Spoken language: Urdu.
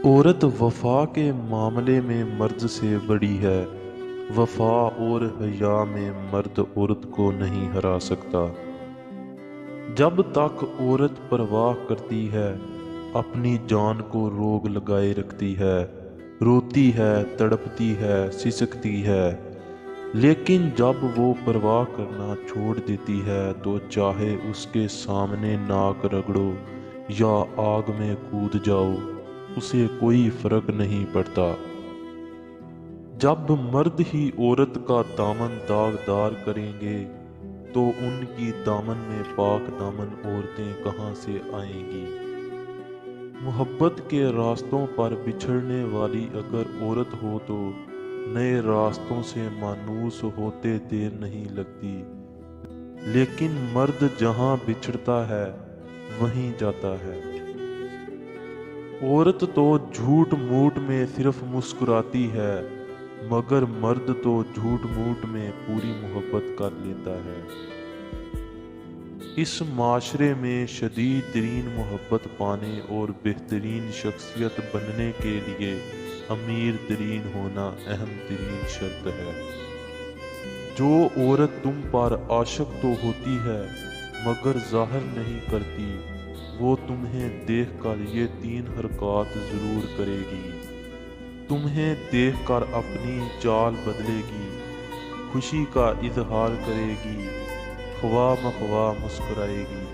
عورت وفا کے معاملے میں مرد سے بڑی ہے۔ وفا اور حیا میں مرد عورت کو نہیں ہرا سکتا۔ جب تک عورت پرواہ کرتی ہے، اپنی جان کو روگ لگائے رکھتی ہے، روتی ہے، تڑپتی ہے، سسکتی ہے، لیکن جب وہ پرواہ کرنا چھوڑ دیتی ہے تو چاہے اس کے سامنے ناک رگڑو یا آگ میں کود جاؤ، اسے کوئی فرق نہیں پڑتا۔ جب مرد ہی عورت کا دامن داغدار کریں گے تو ان کی دامن میں پاک دامن عورتیں کہاں سے آئیں گی؟ محبت کے راستوں پر بچھڑنے والی اگر عورت ہو تو نئے راستوں سے مانوس ہوتے دیر نہیں لگتی، لیکن مرد جہاں بچھڑتا ہے وہیں جاتا ہے۔ عورت تو جھوٹ موٹ میں صرف مسکراتی ہے، مگر مرد تو جھوٹ موٹ میں پوری محبت کر لیتا ہے۔ اس معاشرے میں شدید ترین محبت پانے اور بہترین شخصیت بننے کے لیے امیر ترین ہونا اہم ترین شرط ہے۔ جو عورت تم پر عاشق تو ہوتی ہے مگر ظاہر نہیں کرتی، وہ تمہیں دیکھ کر یہ 3 حرکات ضرور کرے گی۔ تمہیں دیکھ کر اپنی چال بدلے گی، خوشی کا اظہار کرے گی، خواہ مخواہ مسکرائے گی،